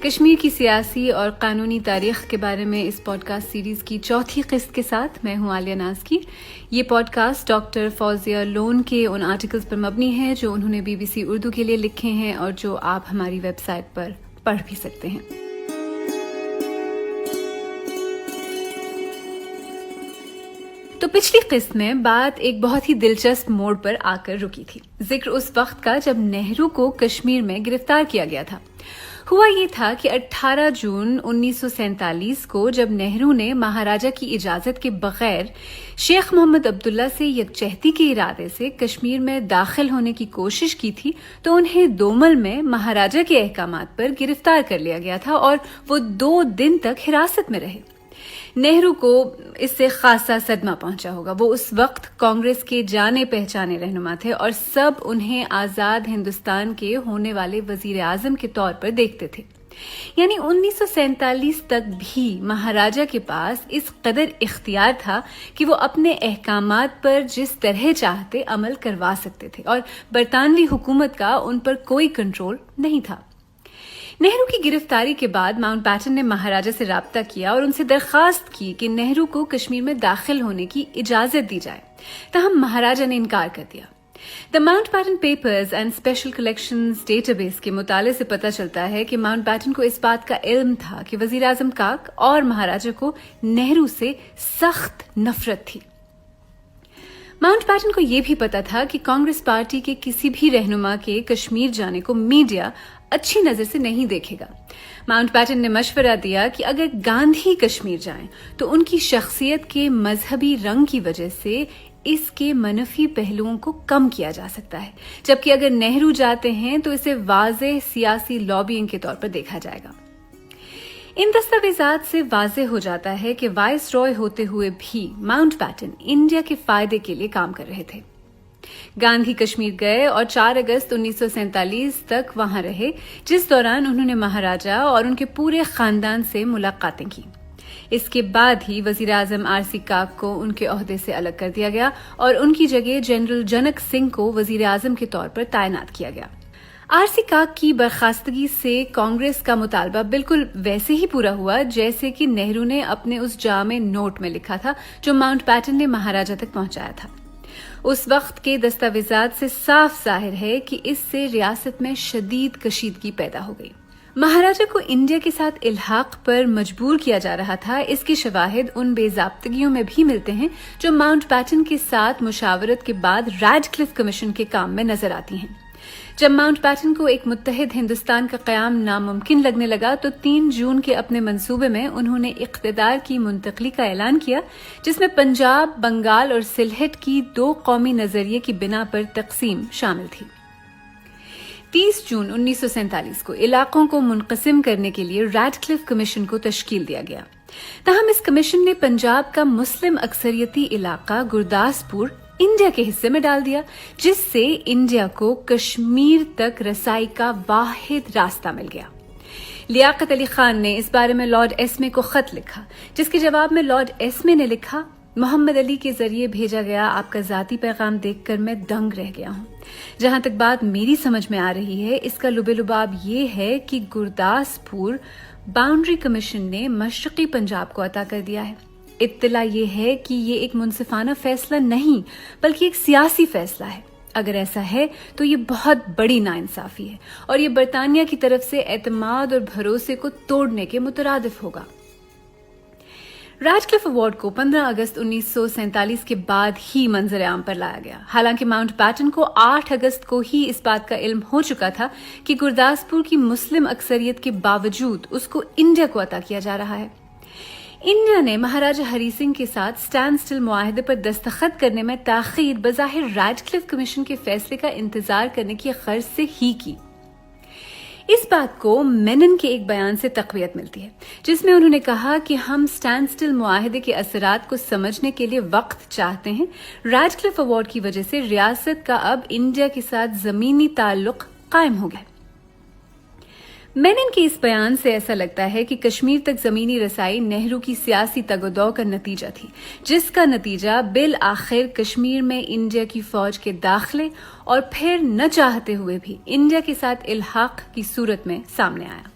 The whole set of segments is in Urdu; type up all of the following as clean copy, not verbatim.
کشمیر کی سیاسی اور قانونی تاریخ کے بارے میں اس پوڈ کاسٹ سیریز کی چوتھی قسط کے ساتھ میں ہوں عالیہ ناز کی. یہ podcast doctor Fauzia Lone کے ان آرٹیکلز پر مبنی ہے جو انہوں نے BBC اردو کے لیے لکھے ہیں اور جو آپ ہماری ویب سائٹ پر پڑھ بھی سکتے ہیں. تو پچھلی قسط میں بات ایک بہت ہی دلچسپ موڑ پر آ کر رکی تھی. ذکر اس وقت کا جب نہرو کو کشمیر میں گرفتار کیا گیا تھا. ہوا یہ تھا کہ 18 جون 1947 کو جب نہرو نے مہاراجہ کی اجازت کے بغیر شیخ محمد عبداللہ سے یکجہتی کے ارادے سے کشمیر میں داخل ہونے کی کوشش کی تھی تو انہیں دومل میں مہاراجہ کے احکامات پر گرفتار کر لیا گیا تھا اور وہ 2 دن تک حراست میں رہے. نہرو کو اس سے خاصا صدمہ پہنچا ہوگا. وہ اس وقت کانگریس کے جانے پہچانے رہنما تھے اور سب انہیں آزاد ہندوستان کے ہونے والے وزیر اعظم کے طور پر دیکھتے تھے. یعنی 1947 تک بھی مہاراجہ کے پاس اس قدر اختیار تھا کہ وہ اپنے احکامات پر جس طرح چاہتے عمل کروا سکتے تھے اور برطانوی حکومت کا ان پر کوئی کنٹرول نہیں تھا. نہرو کی گرفتاری کے بعد ماؤنٹ بیٹن نے مہاراجہ سے رابطہ کیا اور ان سے درخواست کی کہ نہرو کو کشمیر میں داخل ہونے کی اجازت دی جائے. تاہم مہاراجہ نے انکار کر دیا. The Mountbatten papers and special collections database کے مطالعے سے پتہ چلتا ہے کہ ماؤنٹ بیٹن کو اس بات کا علم تھا کہ وزیر اعظم کاک اور مہاراجہ کو نہرو سے سخت نفرت تھی. ماؤنٹ بیٹن کو یہ بھی پتا تھا کہ کانگریس پارٹی کے کسی بھی رہنما کے کشمیر جانے کو میڈیا اچھی نظر سے نہیں دیکھے گا. ماؤنٹ بیٹن نے مشورہ دیا کہ اگر گاندھی کشمیر جائیں تو ان کی شخصیت کے مذہبی رنگ کی وجہ سے اس کے منفی پہلوؤں کو کم کیا جا سکتا ہے، جبکہ اگر نہرو جاتے ہیں تو اسے واضح سیاسی لابینگ کے طور پر دیکھا جائے گا. ان دستاویزات سے واضح ہو جاتا ہے کہ وائس رائے ہوتے ہوئے بھی ماؤنٹ بیٹن انڈیا کے فائدے کے لیے کام کر رہے تھے. گاندھی کشمیر گئے اور 4 اگست 1947 تک وہاں رہے، جس دوران انہوں نے مہاراجہ اور ان کے پورے خاندان سے ملاقاتیں کی. اس کے بعد ہی وزیر اعظم RC کاک کو ان کے عہدے سے الگ کر دیا گیا اور ان کی جگہ جنرل جنک سنگھ کو وزیر اعظم کے طور پر تعینات کیا گیا. RC کاک کی برخاستگی سے کانگریس کا مطالبہ بالکل ویسے ہی پورا ہوا جیسے کہ نہرو نے اپنے اس جامع نوٹ میں لکھا تھا جو ماؤنٹ بیٹن نے مہاراجہ تک پہنچایا تھا. اس وقت کے دستاویزات سے صاف ظاہر ہے کہ اس سے ریاست میں شدید کشیدگی پیدا ہو گئی. مہاراجہ کو انڈیا کے ساتھ الحاق پر مجبور کیا جا رہا تھا. اس کی شواہد ان بے ضابطگیوں میں بھی ملتے ہیں جو ماؤنٹ بیٹن کے ساتھ مشاورت کے بعد ریڈکلف کمیشن کے کام میں نظر آتی ہیں. جب ماؤنٹ بیٹن کو ایک متحد ہندوستان کا قیام ناممکن لگنے لگا تو 3 جون کے اپنے منصوبے میں انہوں نے اقتدار کی منتقلی کا اعلان کیا، جس میں پنجاب، بنگال اور سلہٹ کی 2 قومی نظریے کی بنا پر تقسیم شامل تھی. 30 جون 1947 کو علاقوں کو منقسم کرنے کے لیے ریڈکلف کمیشن کو تشکیل دیا گیا. تاہم اس کمیشن نے پنجاب کا مسلم اکثریتی علاقہ گرداسپور انڈیا کے حصے میں ڈال دیا، جس سے انڈیا کو کشمیر تک رسائی کا واحد راستہ مل گیا. لیاقت علی خان نے اس بارے میں لارڈ ایسمے کو خط لکھا، جس کے جواب میں لارڈ ایسمے نے لکھا، محمد علی کے ذریعے بھیجا گیا آپ کا ذاتی پیغام دیکھ کر میں دنگ رہ گیا ہوں. جہاں تک بات میری سمجھ میں آ رہی ہے اس کا لب لباب یہ ہے کہ گرداسپور باؤنڈری کمیشن نے مشرقی پنجاب کو عطا کر دیا ہے. اطلاع یہ ہے کہ یہ ایک منصفانہ فیصلہ نہیں بلکہ ایک سیاسی فیصلہ ہے. اگر ایسا ہے تو یہ بہت بڑی ناانصافی ہے اور یہ برطانیہ کی طرف سے اعتماد اور بھروسے کو توڑنے کے مترادف ہوگا. ریڈکلف ایوارڈ کو 15 اگست 1947 کے بعد ہی منظر عام پر لایا گیا. حالانکہ ماؤنٹ بیٹن کو 8 اگست کو ہی اس بات کا علم ہو چکا تھا کہ گرداسپور کی مسلم اکثریت کے باوجود اس کو انڈیا کو عطا کیا جا رہا ہے. انڈیا نے مہاراجہ ہری سنگھ کے ساتھ اسٹینڈ اسٹل معاہدے پر دستخط کرنے میں تاخیر بظاہر ریڈکلف کمیشن کے فیصلے کا انتظار کرنے کی غرض سے ہی کی. اس بات کو مینن کے ایک بیان سے تقویت ملتی ہے، جس میں انہوں نے کہا کہ ہم اسٹینڈ اسٹل معاہدے کے اثرات کو سمجھنے کے لیے وقت چاہتے ہیں. ریڈکلف ایوارڈ کی وجہ سے ریاست کا اب انڈیا کے ساتھ زمینی تعلق قائم ہو گیا. مینن کے اس بیان سے ایسا لگتا ہے کہ کشمیر تک زمینی رسائی نہرو کی سیاسی تگ و دو کا نتیجہ تھی، جس کا نتیجہ بالآخر کشمیر میں انڈیا کی فوج کے داخلے اور پھر نہ چاہتے ہوئے بھی انڈیا کے ساتھ الحاق کی صورت میں سامنے آیا.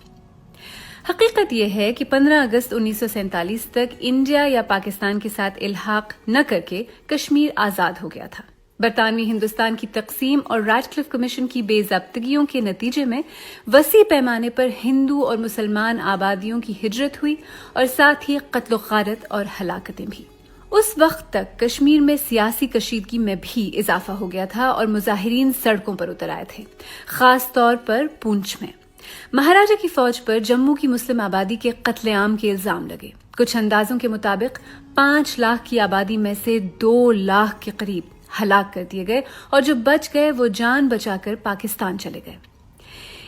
حقیقت یہ ہے کہ 15 اگست 1947 تک انڈیا یا پاکستان کے ساتھ الحاق نہ کر کے کشمیر آزاد ہو گیا تھا۔ برطانوی ہندوستان کی تقسیم اور ریڈ کلف کمیشن کی بے ضابطگیوں کے نتیجے میں وسیع پیمانے پر ہندو اور مسلمان آبادیوں کی ہجرت ہوئی اور ساتھ ہی قتل و غارت اور ہلاکتیں بھی۔ اس وقت تک کشمیر میں سیاسی کشیدگی میں بھی اضافہ ہو گیا تھا اور مظاہرین سڑکوں پر اتر آئے تھے، خاص طور پر پونچھ میں۔ مہاراجہ کی فوج پر جموں کی مسلم آبادی کے قتل عام کے الزام لگے۔ کچھ اندازوں کے مطابق 5 لاکھ کی آبادی میں سے 2 لاکھ کے قریب ہلاک کر دیے گئے اور جو بچ گئے وہ جان بچا کر پاکستان چلے گئے۔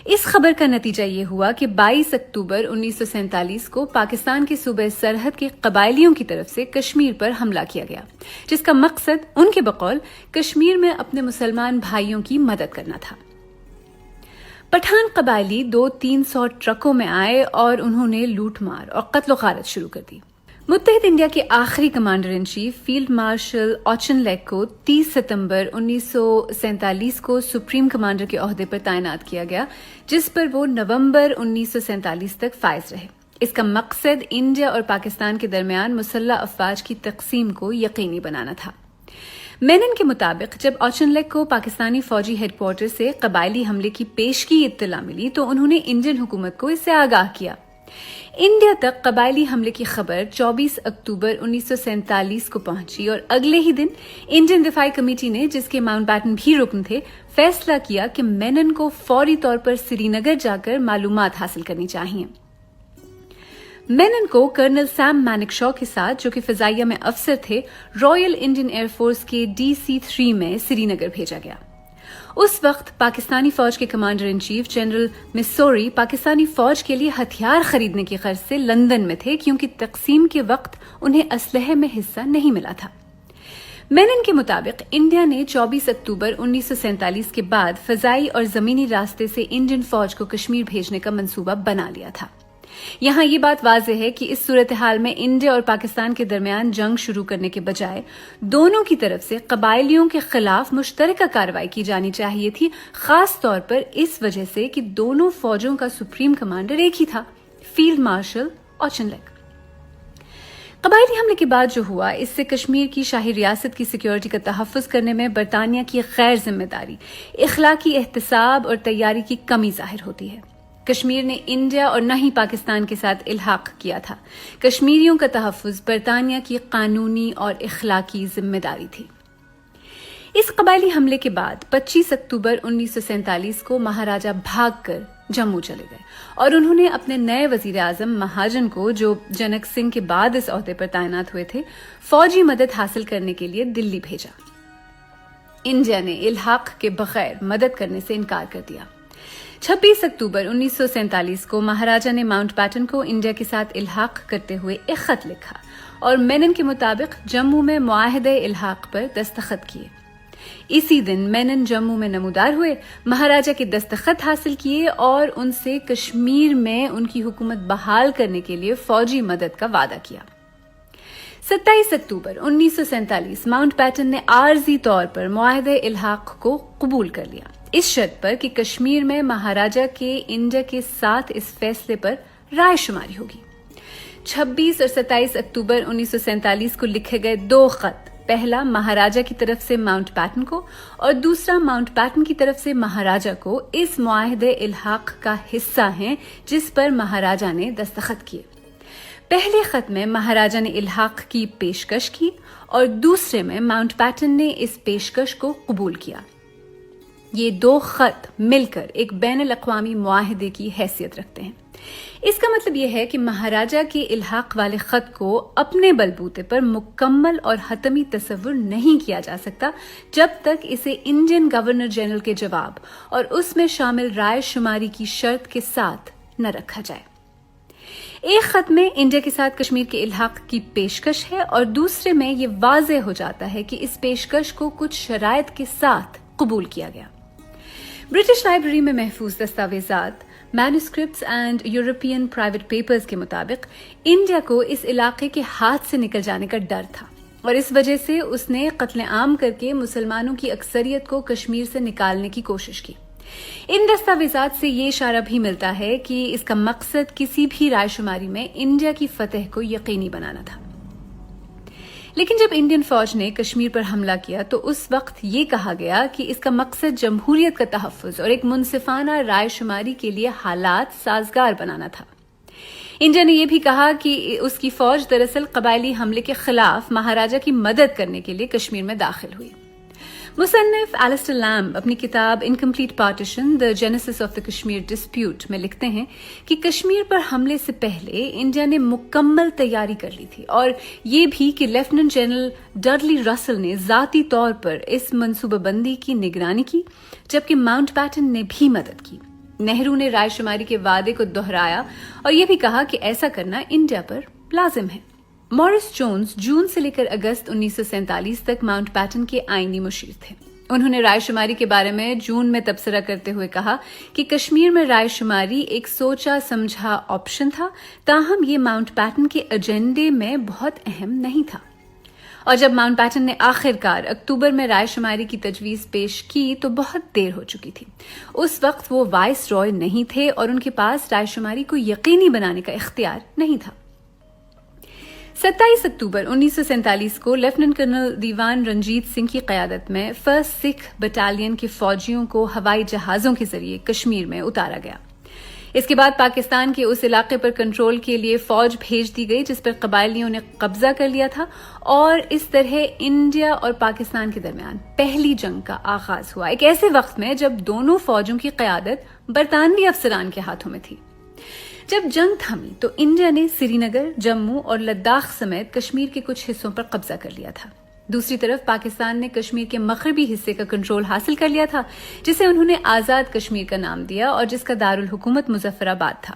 اس خبر کا نتیجہ یہ ہوا کہ 22 اکتوبر 1947 کو پاکستان کے صوبہ سرحد کے قبائلیوں کی طرف سے کشمیر پر حملہ کیا گیا، جس کا مقصد ان کے بقول کشمیر میں اپنے مسلمان بھائیوں کی مدد کرنا تھا۔ پٹھان قبائلی 200-300 ٹرکوں میں آئے اور انہوں نے لوٹ مار اور قتل و غارت شروع کر دی۔ متحد انڈیا کے آخری commander in chief field marshal Auchinleck کو 30 ستمبر 1947 کو سپریم کمانڈر کے عہدے پر تعینات کیا گیا، جس پر وہ نومبر 1947 تک فائز رہے۔ اس کا مقصد انڈیا اور پاکستان کے درمیان مسلح افواج کی تقسیم کو یقینی بنانا تھا۔ مینن کے مطابق جب آچن لیک کو پاکستانی فوجی ہیڈ کوارٹر سے قبائلی حملے کی پیشگی اطلاع ملی تو انہوں نے انڈین حکومت کو اس سے آگاہ کیا۔ انڈیا تک قبائلی حملے کی خبر 24 اکتوبر 1947 کو پہنچی اور اگلے ہی دن انڈین دفاعی کمیٹی نے، جس کے ماؤنٹ بیٹن بھی رکن تھے، فیصلہ کیا کہ مینن کو فوری طور پر سری نگر جا کر معلومات حاصل کرنی چاہیے۔ مینن کو کرنل سیم مانیک-شا کے ساتھ، جو کہ فضائیہ میں افسر تھے، رائل انڈین ایئر فورس کے DC-3 میں سری نگر بھیجا گیا۔ اس وقت پاکستانی فوج کے commander in chief general Mussoorie Pakistani فوج کے لیے ہتھیار خریدنے کی غرض سے لندن میں تھے، کیونکہ تقسیم کے وقت انہیں اسلحے میں حصہ نہیں ملا تھا۔ مینن کے مطابق انڈیا نے 24 اکتوبر 1947 کے بعد فضائی اور زمینی راستے سے انڈین فوج کو کشمیر بھیجنے کا منصوبہ بنا لیا تھا۔ یہاں یہ بات واضح ہے کہ اس صورتحال میں انڈیا اور پاکستان کے درمیان جنگ شروع کرنے کے بجائے دونوں کی طرف سے قبائلیوں کے خلاف مشترکہ کارروائی کی جانی چاہیے تھی، خاص طور پر اس وجہ سے کہ دونوں فوجوں کا سپریم کمانڈر ایک ہی تھا، فیلڈ مارشل آچن لیک۔ قبائلی حملے کے بعد جو ہوا، اس سے کشمیر کی شاہی ریاست کی سیکیورٹی کا تحفظ کرنے میں برطانیہ کی غیر ذمہ داری، اخلاقی احتساب اور تیاری کی کمی ظاہر ہوتی ہے۔ کشمیر نے انڈیا اور نہ ہی پاکستان کے ساتھ الحاق کیا تھا۔ کشمیریوں کا تحفظ برطانیہ کی قانونی اور اخلاقی ذمہ داری تھی۔ اس قبائلی حملے کے بعد 25 اکتوبر 1947 کو مہاراجہ بھاگ کر جموں چلے گئے اور انہوں نے اپنے نئے وزیر اعظم مہاجن کو، جو جنک سنگھ کے بعد اس عہدے پر تعینات ہوئے تھے، فوجی مدد حاصل کرنے کے لیے دلی بھیجا۔ انڈیا نے الحاق کے بغیر مدد کرنے سے انکار کر دیا۔ 26 اکتوبر 1947 کو مہاراجہ نے ماؤنٹ بیٹن کو انڈیا کے ساتھ الحاق کرتے ہوئے ایک خط لکھا اور مینن کے مطابق جموں میں معاہدہ الحاق پر دستخط کیے۔ اسی دن مینن جموں میں نمودار ہوئے، مہاراجہ کے دستخط حاصل کیے اور ان سے کشمیر میں ان کی حکومت بحال کرنے کے لیے فوجی مدد کا وعدہ کیا۔ 27 اکتوبر 1947 ماؤنٹ بیٹن نے عارضی طور پر معاہدہ الحاق کو قبول کر لیا، اس شرط پر کہ کشمیر میں مہاراجہ کے انڈیا کے ساتھ اس فیصلے پر رائے شماری ہوگی۔ 26 اور 27 اکتوبر 1947 کو لکھے گئے 2 خط، پہلا مہاراجہ کی طرف سے ماؤنٹ بیٹن کو اور دوسرا ماؤنٹ بیٹن کی طرف سے مہاراجہ کو، اس معاہدہ الحاق کا حصہ ہیں جس پر مہاراجہ نے دستخط کیے۔ پہلے خط میں مہاراجہ نے الحاق کی پیشکش کی اور دوسرے میں ماؤنٹ بیٹن نے اس پیشکش کو قبول کیا۔ یہ 2 خط مل کر ایک بین الاقوامی معاہدے کی حیثیت رکھتے ہیں۔ اس کا مطلب یہ ہے کہ مہاراجہ کے الحاق والے خط کو اپنے بلبوتے پر مکمل اور حتمی تصور نہیں کیا جا سکتا جب تک اسے انڈین گورنر جنرل کے جواب اور اس میں شامل رائے شماری کی شرط کے ساتھ نہ رکھا جائے۔ ایک خط میں انڈیا کے ساتھ کشمیر کے الحاق کی پیشکش ہے اور دوسرے میں یہ واضح ہو جاتا ہے کہ اس پیشکش کو کچھ شرائط کے ساتھ قبول کیا گیا۔ برٹش لائبریری میں محفوظ دستاویزات، manuscripts and European private papers کے مطابق انڈیا کو اس علاقے کے ہاتھ سے نکل جانے کا ڈر تھا اور اس وجہ سے اس نے قتل عام کر کے مسلمانوں کی اکثریت کو کشمیر سے نکالنے کی کوشش کی۔ ان دستاویزات سے یہ اشارہ بھی ملتا ہے کہ اس کا مقصد کسی بھی رائے شماری میں انڈیا کی فتح کو یقینی بنانا تھا۔ لیکن جب انڈین فوج نے کشمیر پر حملہ کیا تو اس وقت یہ کہا گیا کہ اس کا مقصد جمہوریت کا تحفظ اور ایک منصفانہ رائے شماری کے لیے حالات سازگار بنانا تھا۔ انڈیا نے یہ بھی کہا کہ اس کی فوج دراصل قبائلی حملے کے خلاف مہاراجا کی مدد کرنے کے لیے کشمیر میں داخل ہوئی۔ مصنف ایلسٹر لیمب اپنی کتاب incomplete partition the Genesis of the Kashmir dispute میں لکھتے ہیں کہ کشمیر پر حملے سے پہلے انڈیا نے مکمل تیاری کر لی تھی، اور یہ بھی کہ لیفٹیننٹ جنرل ڈڈلی رسل نے ذاتی طور پر اس منصوبہ بندی کی نگرانی کی، جبکہ ماؤنٹ بیٹن نے بھی مدد کی۔ نہرو نے رائے شماری کے وعدے کو دہرایا اور یہ بھی کہا کہ ایسا کرنا انڈیا پر لازم ہے۔ مورس جونز جون سے لے کر اگست 1947 تک ماؤنٹ بیٹن کے آئینی مشیر تھے۔ انہوں نے رائے شماری کے بارے میں جون میں تبصرہ کرتے ہوئے کہا کہ کشمیر میں رائے شماری ایک سوچا سمجھا آپشن تھا، تاہم یہ ماؤنٹ بیٹن کے ایجنڈے میں بہت اہم نہیں تھا۔ اور جب ماؤنٹ بیٹن نے آخرکار اکتوبر میں رائے شماری کی تجویز پیش کی تو بہت دیر ہو چکی تھی۔ اس وقت وہ وائس رائے نہیں تھے اور ان کے پاس رائے شماری کو یقینی بنانے کا اختیار نہیں تھا۔ 27 اکتوبر 1947 کو لیفٹیننٹ کرنل دیوان رنجیت سنگھ کی قیادت میں فرسٹ سکھ بٹالین کے فوجیوں کو ہوائی جہازوں کے ذریعے کشمیر میں اتارا گیا۔ اس کے بعد پاکستان کے اس علاقے پر کنٹرول کے لیے فوج بھیج دی گئی جس پر قبائلیوں نے قبضہ کر لیا تھا، اور اس طرح انڈیا اور پاکستان کے درمیان پہلی جنگ کا آغاز ہوا، ایک ایسے وقت میں جب دونوں فوجوں کی قیادت برطانوی افسران کے ہاتھوں میں تھی۔ جب جنگ تھمی تو انڈیا نے سری نگر، جموں اور لداخ سمیت کشمیر کے کچھ حصوں پر قبضہ کر لیا تھا۔ دوسری طرف پاکستان نے کشمیر کے مغربی حصے کا کنٹرول حاصل کر لیا تھا، جسے انہوں نے آزاد کشمیر کا نام دیا اور جس کا دارالحکومت مظفر آباد تھا۔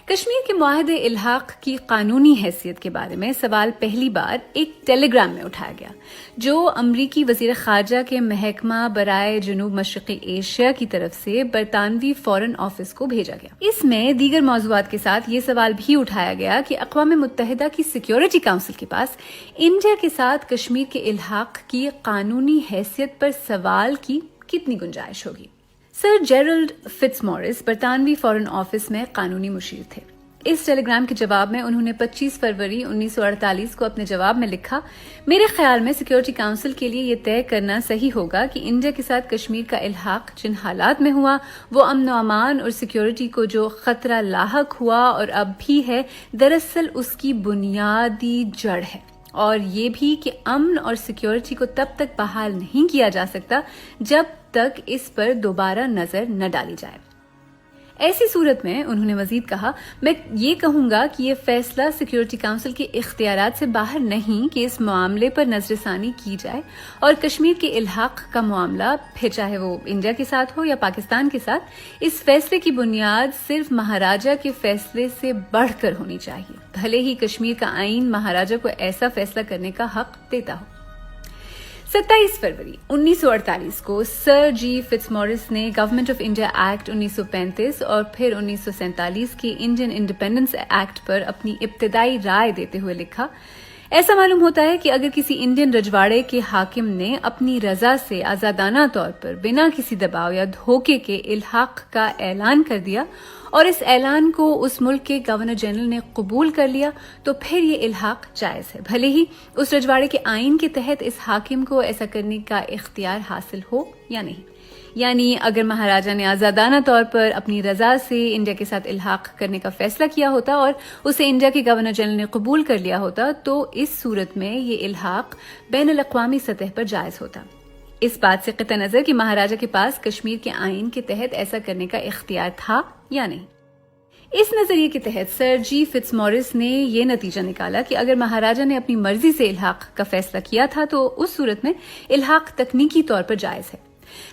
کشمیر کے معاہدے الحاق کی قانونی حیثیت کے بارے میں سوال پہلی بار ایک ٹیلی گرام میں اٹھایا گیا، جو امریکی وزیر خارجہ کے محکمہ برائے جنوب مشرقی ایشیا کی طرف سے برطانوی فارن آفس کو بھیجا گیا۔ اس میں دیگر موضوعات کے ساتھ یہ سوال بھی اٹھایا گیا کہ اقوام متحدہ کی سیکیورٹی کاؤنسل کے پاس انڈیا کے ساتھ کشمیر کے الحاق کی قانونی حیثیت پر سوال کی کتنی گنجائش ہوگی۔ سر جیرلڈ فٹز مورس برطانوی فارن آفس میں قانونی مشیر تھے۔ اس ٹیلی گرام کے جواب میں انہوں نے 25 فروری 1948 کو اپنے جواب میں لکھا، میرے خیال میں سیکیورٹی کاؤنسل کے لیے یہ طے کرنا صحیح ہوگا کہ انڈیا کے ساتھ کشمیر کا الحاق جن حالات میں ہوا وہ امن و امان اور سیکیورٹی کو جو خطرہ لاحق ہوا اور اب بھی ہے، دراصل اس کی بنیادی جڑ ہے، اور یہ بھی کہ امن اور سیکیورٹی کو تب تک بحال نہیں کیا جا سکتا جب تک اس پر دوبارہ نظر نہ ڈالی جائے۔ ایسی صورت میں انہوں نے مزید کہا، میں یہ کہوں گا کہ یہ فیصلہ سیکیورٹی کاؤنسل کے اختیارات سے باہر نہیں کہ اس معاملے پر نظر ثانی کی جائے، اور کشمیر کے الحاق کا معاملہ پھر چاہے وہ انڈیا کے ساتھ ہو یا پاکستان کے ساتھ، اس فیصلے کی بنیاد صرف مہاراجا کے فیصلے سے بڑھ کر ہونی چاہیے، بھلے ہی کشمیر کا آئین مہاراجا کو ایسا فیصلہ کرنے کا حق دیتا ہو۔ 27 فروری 1948 کو سر جی فٹز مورس نے گورنمنٹ آف انڈیا ایکٹ 1935 اور پھر 1947 کے انڈین انڈیپینڈنس ایکٹ پر اپنی ابتدائی رائے دیتے ہوئے لکھا، ایسا معلوم ہوتا ہے کہ اگر کسی انڈین رجواڑے کے حاکم نے اپنی رضا سے آزادانہ طور پر بنا کسی دباؤ یا دھوکے کے الحاق کا اعلان کر دیا اور اس اعلان کو اس ملک کے گورنر جنرل نے قبول کر لیا تو پھر یہ الحاق جائز ہے، بھلے ہی اس رجواڑے کے آئین کے تحت اس حاکم کو ایسا کرنے کا اختیار حاصل ہو یا نہیں۔ یعنی اگر مہاراجا نے آزادانہ طور پر اپنی رضا سے انڈیا کے ساتھ الحاق کرنے کا فیصلہ کیا ہوتا اور اسے انڈیا کے گورنر جنرل نے قبول کر لیا ہوتا تو اس صورت میں یہ الحاق بین الاقوامی سطح پر جائز ہوتا۔ اس بات سے قطع نظر کہ مہاراجا کے پاس کشمیر کے آئین کے تحت ایسا کرنے کا اختیار تھا یا نہیں۔ اس نظریے کے تحت سر جی فٹز مورس نے یہ نتیجہ نکالا کہ اگر مہاراجا نے اپنی مرضی سے الحاق کا فیصلہ کیا تھا تو اس صورت میں الحاق تکنیکی طور پر جائز ہے۔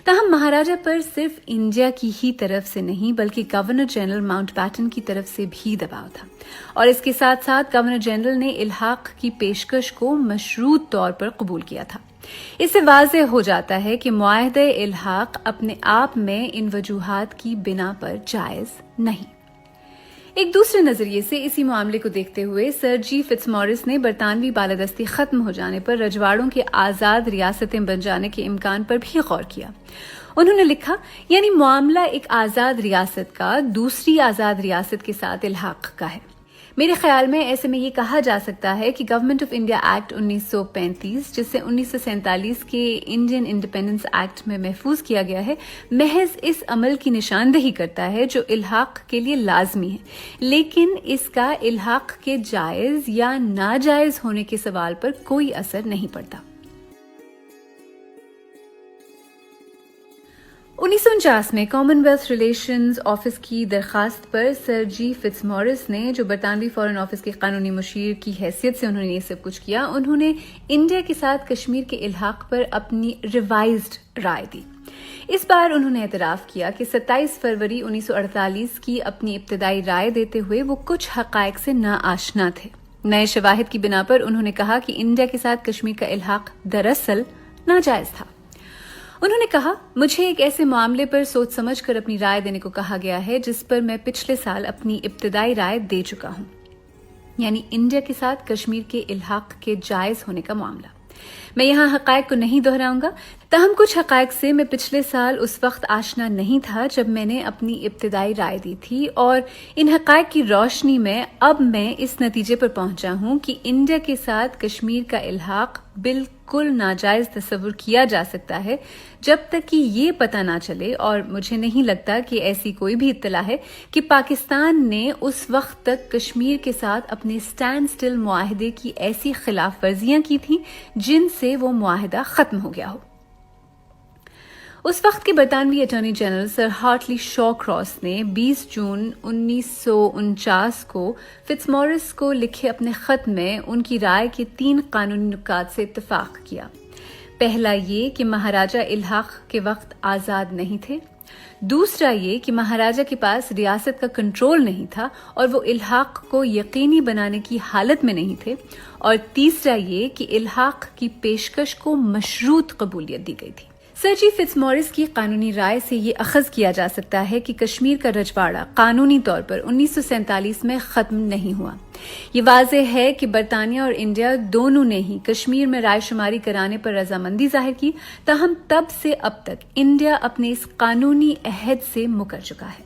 تاہم مہاراجا پر صرف انڈیا کی ہی طرف سے نہیں بلکہ گورنر جنرل ماؤنٹ بیٹن کی طرف سے بھی دباؤ تھا، اور اس کے ساتھ ساتھ گورنر جنرل نے الحاق کی پیشکش کو مشروط طور پر قبول کیا تھا۔ اس سے واضح ہو جاتا ہے کہ معاہدہ الحاق اپنے آپ میں ان وجوہات کی بنا پر جائز نہیں۔ ایک دوسرے نظریے سے اسی معاملے کو دیکھتے ہوئے سر جی فٹز مورس نے برطانوی بالادستی ختم ہو جانے پر رجواڑوں کے آزاد ریاستیں بن جانے کے امکان پر بھی غور کیا۔ انہوں نے لکھا یعنی معاملہ ایک آزاد ریاست کا دوسری آزاد ریاست کے ساتھ الحاق کا ہے. میرے خیال میں ایسے میں یہ کہا جا سکتا ہے کہ گورنمنٹ آف انڈیا ایکٹ 1935 جسے 1947 کے انڈین انڈیپینڈنس ایکٹ میں محفوظ کیا گیا ہے محض اس عمل کی نشاندہی کرتا ہے جو الحاق کے لیے لازمی ہے، لیکن اس کا الحاق کے جائز یا ناجائز ہونے کے سوال پر کوئی اثر نہیں پڑتا. 1949 میں کامن ویلتھ ریلیشنز آفس کی درخواست پر سر جی فٹزمورس نے، جو برطانوی فارن آفس کے قانونی مشیر کی حیثیت سے انہوں نے یہ سب کچھ کیا، انہوں نے انڈیا کے ساتھ کشمیر کے الحاق پر اپنی ریوائزڈ رائے دی. اس بار انہوں نے اعتراف کیا کہ 27 فروری 1948 کی اپنی ابتدائی رائے دیتے ہوئے وہ کچھ حقائق سے ناآشنا تھے. نئے شواہد کی بنا پر انہوں نے کہا کہ انڈیا کے ساتھ کشمیر کا الحاق دراصل ناجائز تھا. انہوں نے کہا مجھے ایک ایسے معاملے پر سوچ سمجھ کر اپنی رائے دینے کو کہا گیا ہے جس پر میں پچھلے سال اپنی ابتدائی رائے دے چکا ہوں، یعنی انڈیا کے ساتھ کشمیر کے الحاق کے جائز ہونے کا معاملہ. میں یہاں حقائق کو نہیں دہراؤں گا، تاہم کچھ حقائق سے میں پچھلے سال اس وقت آشنا نہیں تھا جب میں نے اپنی ابتدائی رائے دی تھی، اور ان حقائق کی روشنی میں اب میں اس نتیجے پر پہنچا ہوں کہ انڈیا کے ساتھ کشمیر کا الحاق بالکل ناجائز تصور کیا جا سکتا ہے جب تک کہ یہ پتہ نہ چلے، اور مجھے نہیں لگتا کہ ایسی کوئی بھی اطلاع ہے کہ پاکستان نے اس وقت تک کشمیر کے ساتھ اپنے اسٹینڈ سٹل معاہدے کی ایسی خلاف ورزیاں کی تھیں جن سے وہ معاہدہ ختم ہو گیا ہو. اس وقت کے برطانوی attorney general sir heartily شاو cross نے 20 جون 1949 کو فٹزمورس کو لکھے اپنے خط میں ان کی رائے کے 3 قانونی نکات سے اتفاق کیا. پہلا یہ کہ مہاراجہ الحاق کے وقت آزاد نہیں تھے، دوسرا یہ کہ مہاراجہ کے پاس ریاست کا کنٹرول نہیں تھا اور وہ الحاق کو یقینی بنانے کی حالت میں نہیں تھے، اور تیسرا یہ کہ الحاق کی پیشکش کو مشروط قبولیت دی گئی تھی. سر جی فٹزمورس کی قانونی رائے سے یہ اخذ کیا جا سکتا ہے کہ کشمیر کا رجواڑہ قانونی طور پر 1947 میں ختم نہیں ہوا. یہ واضح ہے کہ برطانیہ اور انڈیا دونوں نے ہی کشمیر میں رائے شماری کرانے پر رضامندی ظاہر کی، تاہم تب سے اب تک انڈیا اپنے اس قانونی عہد سے مکر چکا ہے.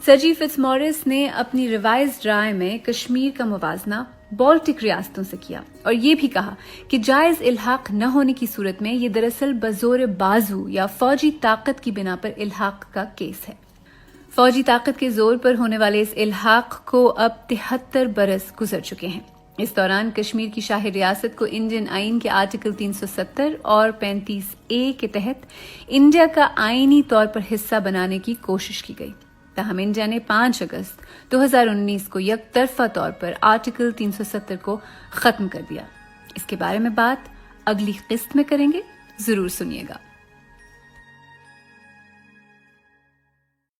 سر جی فٹزمورس نے اپنی ریوائزڈ رائے میں کشمیر کا موازنہ بالٹک ریاستوں سے کیا اور یہ بھی کہا کہ جائز الحاق نہ ہونے کی صورت میں یہ دراصل بزور بازو یا فوجی طاقت کی بنا پر الحاق کا کیس ہے. فوجی طاقت کے زور پر ہونے والے اس الحاق کو اب 73 برس گزر چکے ہیں. اس دوران کشمیر کی شاہی ریاست کو انڈین آئین کے آرٹیکل 370 اور 35A کے تحت انڈیا کا آئینی طور پر حصہ بنانے کی کوشش کی گئی، تاہم انڈیا نے 5 اگست 2019 کو یک طرفہ طور پر آرٹیکل 370 کو ختم کر دیا. اس کے بارے میں بات اگلی قسط میں کریں گے، ضرور سنیے گا.